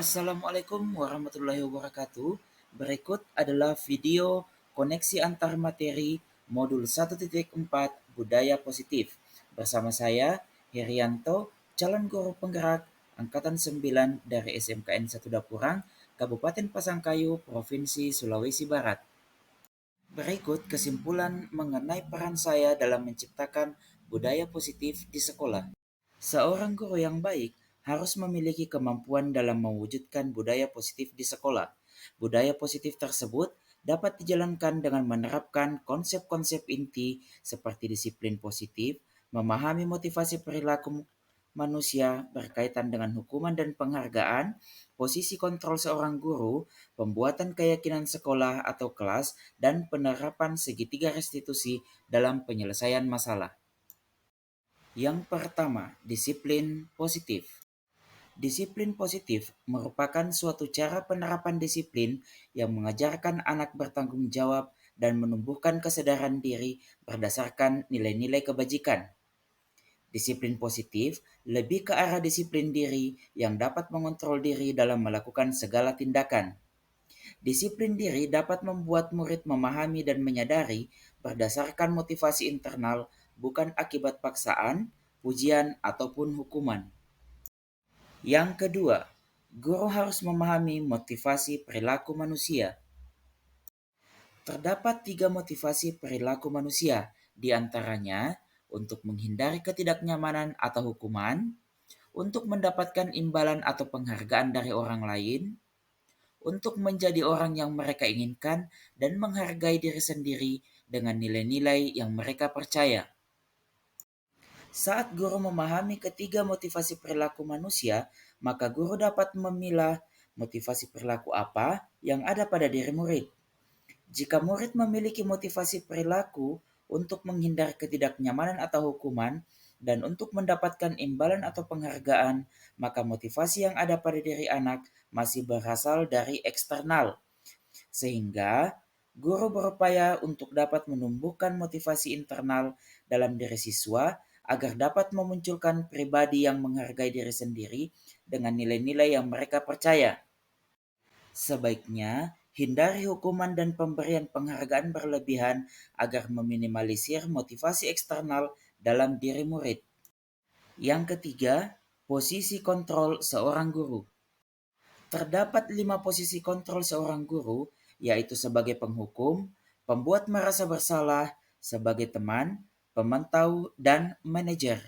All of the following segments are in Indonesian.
Assalamualaikum warahmatullahi wabarakatuh. Berikut adalah video koneksi antar materi modul 1.4 Budaya Positif. Bersama saya, Herianto, calon guru penggerak Angkatan 9 dari SMKN 1 Dapurang, Kabupaten Pasangkayu, Provinsi Sulawesi Barat. Berikut kesimpulan mengenai peran saya dalam menciptakan budaya positif di sekolah. Seorang guru yang baik harus memiliki kemampuan dalam mewujudkan budaya positif di sekolah. Budaya positif tersebut dapat dijalankan dengan menerapkan konsep-konsep inti seperti disiplin positif, memahami motivasi perilaku manusia berkaitan dengan hukuman dan penghargaan, posisi kontrol seorang guru, pembuatan keyakinan sekolah atau kelas, dan penerapan segitiga restitusi dalam penyelesaian masalah. Yang pertama, disiplin positif. Disiplin positif merupakan suatu cara penerapan disiplin yang mengajarkan anak bertanggung jawab dan menumbuhkan kesadaran diri berdasarkan nilai-nilai kebajikan. Disiplin positif lebih ke arah disiplin diri yang dapat mengontrol diri dalam melakukan segala tindakan. Disiplin diri dapat membuat murid memahami dan menyadari berdasarkan motivasi internal, bukan akibat paksaan, pujian, ataupun hukuman. Yang kedua, guru harus memahami motivasi perilaku manusia. Terdapat 3 motivasi perilaku manusia, di antaranya untuk menghindari ketidaknyamanan atau hukuman, untuk mendapatkan imbalan atau penghargaan dari orang lain, untuk menjadi orang yang mereka inginkan, dan menghargai diri sendiri dengan nilai-nilai yang mereka percaya. Saat guru memahami ketiga motivasi perilaku manusia, maka guru dapat memilah motivasi perilaku apa yang ada pada diri murid. Jika murid memiliki motivasi perilaku untuk menghindar ketidaknyamanan atau hukuman dan untuk mendapatkan imbalan atau penghargaan, maka motivasi yang ada pada diri anak masih berasal dari eksternal. Sehingga guru berupaya untuk dapat menumbuhkan motivasi internal dalam diri siswa agar dapat memunculkan pribadi yang menghargai diri sendiri dengan nilai-nilai yang mereka percaya. Sebaiknya hindari hukuman dan pemberian penghargaan berlebihan agar meminimalisir motivasi eksternal dalam diri murid. Yang ketiga, posisi kontrol seorang guru. Terdapat 5 posisi kontrol seorang guru, yaitu sebagai penghukum, pembuat merasa bersalah, sebagai teman, pemantau, dan manajer.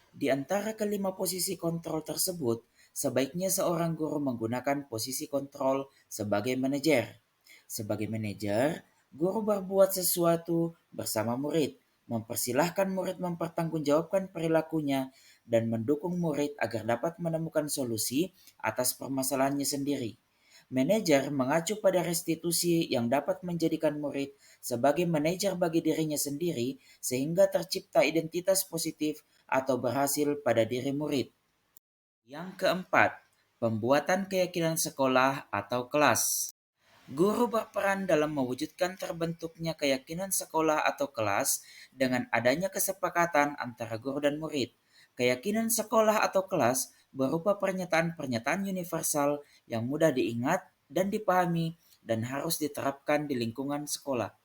Di antara kelima posisi kontrol tersebut, sebaiknya seorang guru menggunakan posisi kontrol sebagai manajer. Sebagai manajer, guru berbuat sesuatu bersama murid, mempersilahkan murid mempertanggungjawabkan perilakunya, dan mendukung murid agar dapat menemukan solusi atas permasalahannya sendiri. Manajer mengacu pada restitusi yang dapat menjadikan murid sebagai manajer bagi dirinya sendiri sehingga tercipta identitas positif atau berhasil pada diri murid. Yang keempat, pembuatan keyakinan sekolah atau kelas. Guru berperan dalam mewujudkan terbentuknya keyakinan sekolah atau kelas dengan adanya kesepakatan antara guru dan murid. Keyakinan sekolah atau kelas berupa pernyataan-pernyataan universal yang mudah diingat dan dipahami dan harus diterapkan di lingkungan sekolah.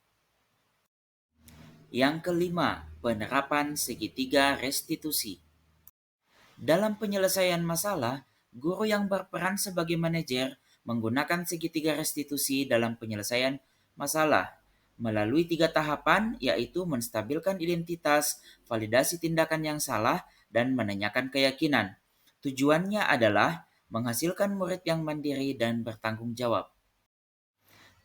Yang kelima, penerapan segitiga restitusi. Dalam penyelesaian masalah, guru yang berperan sebagai manajer menggunakan segitiga restitusi dalam penyelesaian masalah melalui 3 tahapan, yaitu menstabilkan identitas, validasi tindakan yang salah, dan menanyakan keyakinan. Tujuannya adalah menghasilkan murid yang mandiri dan bertanggung jawab.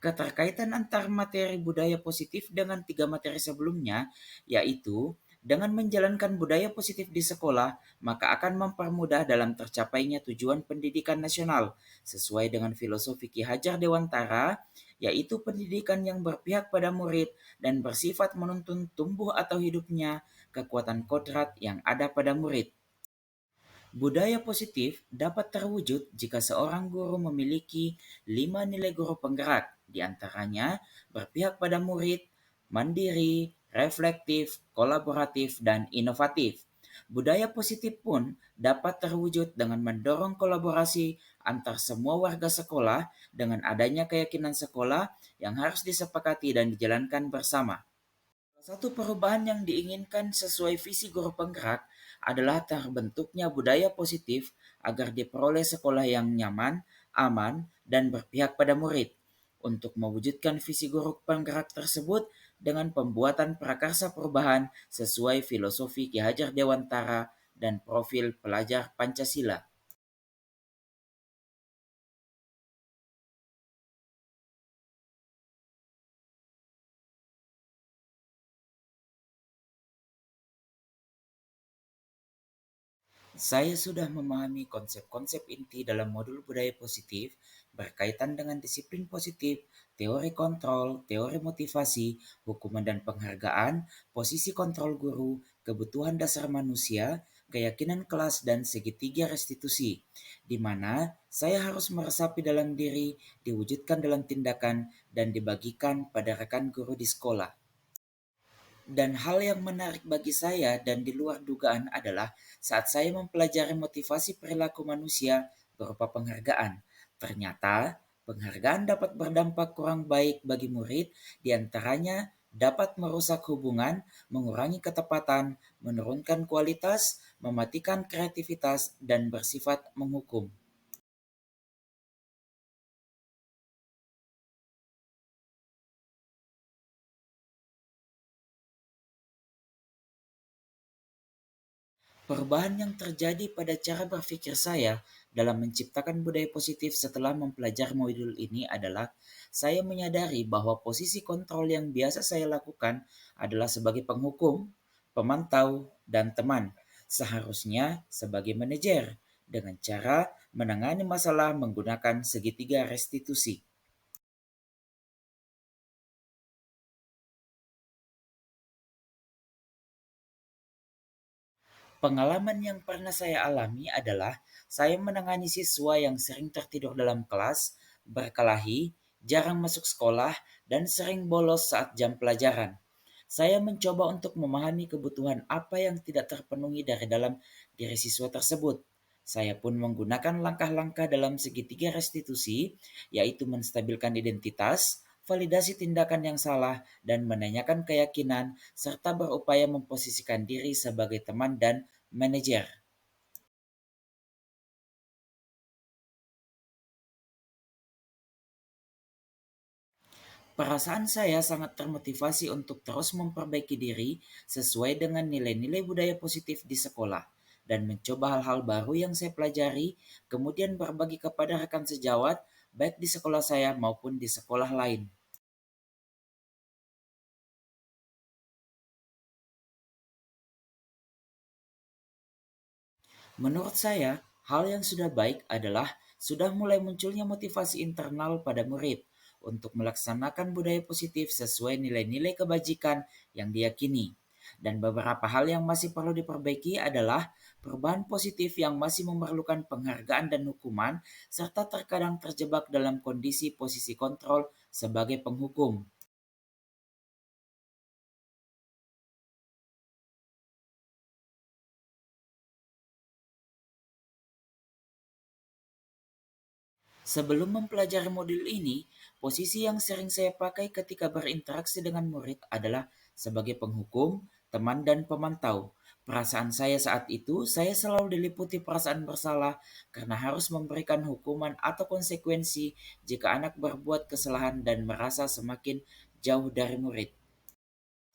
Keterkaitan antar materi budaya positif dengan 3 materi sebelumnya, yaitu dengan menjalankan budaya positif di sekolah, maka akan mempermudah dalam tercapainya tujuan pendidikan nasional sesuai dengan filosofi Ki Hajar Dewantara, yaitu pendidikan yang berpihak pada murid dan bersifat menuntun tumbuh atau hidupnya kekuatan kodrat yang ada pada murid. Budaya positif dapat terwujud jika seorang guru memiliki 5 nilai guru penggerak, di antaranya berpihak pada murid, mandiri, reflektif, kolaboratif, dan inovatif. Budaya positif pun dapat terwujud dengan mendorong kolaborasi antar semua warga sekolah dengan adanya keyakinan sekolah yang harus disepakati dan dijalankan bersama. Salah satu perubahan yang diinginkan sesuai visi guru penggerak adalah terbentuknya budaya positif agar diperoleh sekolah yang nyaman, aman, dan berpihak pada murid. Untuk mewujudkan visi guru penggerak tersebut dengan pembuatan prakarsa perubahan sesuai filosofi Ki Hajar Dewantara dan profil pelajar Pancasila. Saya sudah memahami konsep-konsep inti dalam modul budaya positif berkaitan dengan disiplin positif, teori kontrol, teori motivasi, hukuman dan penghargaan, posisi kontrol guru, kebutuhan dasar manusia, keyakinan kelas, dan segitiga restitusi, di mana saya harus meresapi dalam diri, diwujudkan dalam tindakan, dan dibagikan pada rekan guru di sekolah. Dan hal yang menarik bagi saya dan di luar dugaan adalah saat saya mempelajari motivasi perilaku manusia berupa penghargaan. Ternyata, penghargaan dapat berdampak kurang baik bagi murid, diantaranya dapat merusak hubungan, mengurangi ketepatan, menurunkan kualitas, mematikan kreativitas, dan bersifat menghukum. Perubahan yang terjadi pada cara berpikir saya dalam menciptakan budaya positif setelah mempelajari modul ini adalah saya menyadari bahwa posisi kontrol yang biasa saya lakukan adalah sebagai penghukum, pemantau, dan teman, seharusnya sebagai manajer dengan cara menangani masalah menggunakan segitiga restitusi. Pengalaman yang pernah saya alami adalah saya menangani siswa yang sering tertidur dalam kelas, berkelahi, jarang masuk sekolah, dan sering bolos saat jam pelajaran. Saya mencoba untuk memahami kebutuhan apa yang tidak terpenuhi dari dalam diri siswa tersebut. Saya pun menggunakan langkah-langkah dalam segitiga restitusi, yaitu menstabilkan identitas, validasi tindakan yang salah, dan menanyakan keyakinan, serta berupaya memposisikan diri sebagai teman dan manajer. Perasaan saya sangat termotivasi untuk terus memperbaiki diri sesuai dengan nilai-nilai budaya positif di sekolah dan mencoba hal-hal baru yang saya pelajari, kemudian berbagi kepada rekan sejawat, baik di sekolah saya maupun di sekolah lain. Menurut saya, hal yang sudah baik adalah sudah mulai munculnya motivasi internal pada murid untuk melaksanakan budaya positif sesuai nilai-nilai kebajikan yang diyakini. Dan beberapa hal yang masih perlu diperbaiki adalah perubahan positif yang masih memerlukan penghargaan dan hukuman, serta terkadang terjebak dalam kondisi posisi kontrol sebagai penghukum. Sebelum mempelajari modul ini, posisi yang sering saya pakai ketika berinteraksi dengan murid adalah sebagai penghukum, teman, dan pemantau. Perasaan saya saat itu, saya selalu diliputi perasaan bersalah karena harus memberikan hukuman atau konsekuensi jika anak berbuat kesalahan dan merasa semakin jauh dari murid.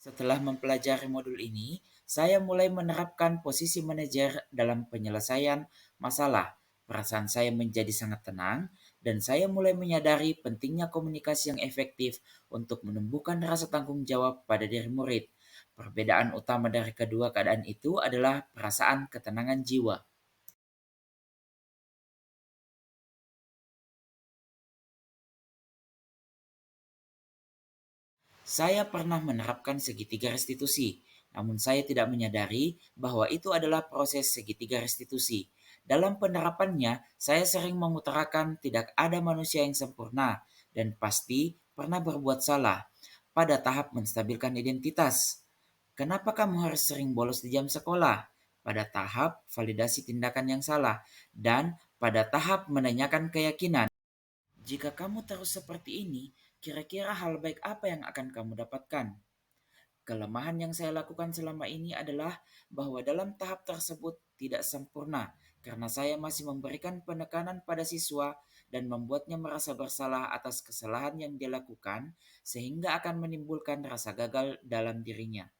Setelah mempelajari modul ini, saya mulai menerapkan posisi manajer dalam penyelesaian masalah. Perasaan saya menjadi sangat tenang, dan saya mulai menyadari pentingnya komunikasi yang efektif untuk menumbuhkan rasa tanggung jawab pada diri murid. Perbedaan utama dari kedua keadaan itu adalah perasaan ketenangan jiwa. Saya pernah menerapkan segitiga restitusi, namun saya tidak menyadari bahwa itu adalah proses segitiga restitusi. Dalam penerapannya, saya sering mengutarakan tidak ada manusia yang sempurna dan pasti pernah berbuat salah pada tahap menstabilkan identitas. Kenapa kamu harus sering bolos di jam sekolah? pada tahap validasi tindakan yang salah, dan pada tahap menanyakan keyakinan. Jika kamu terus seperti ini, kira-kira hal baik apa yang akan kamu dapatkan? Kelemahan yang saya lakukan selama ini adalah bahwa dalam tahap tersebut tidak sempurna karena saya masih memberikan penekanan pada siswa dan membuatnya merasa bersalah atas kesalahan yang dia lakukan sehingga akan menimbulkan rasa gagal dalam dirinya.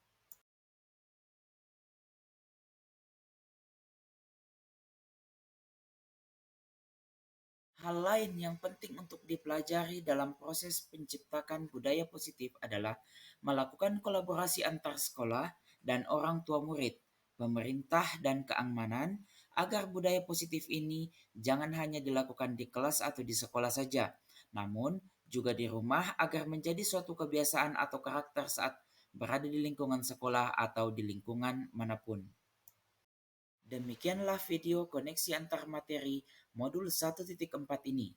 Hal lain yang penting untuk dipelajari dalam proses penciptakan budaya positif adalah melakukan kolaborasi antar sekolah dan orang tua murid, pemerintah dan keamanan agar budaya positif ini jangan hanya dilakukan di kelas atau di sekolah saja, namun juga di rumah agar menjadi suatu kebiasaan atau karakter saat berada di lingkungan sekolah atau di lingkungan manapun. Demikianlah video koneksi antar materi modul 1.4 ini.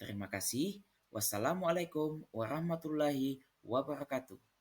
Terima kasih. Wassalamualaikum warahmatullahi wabarakatuh.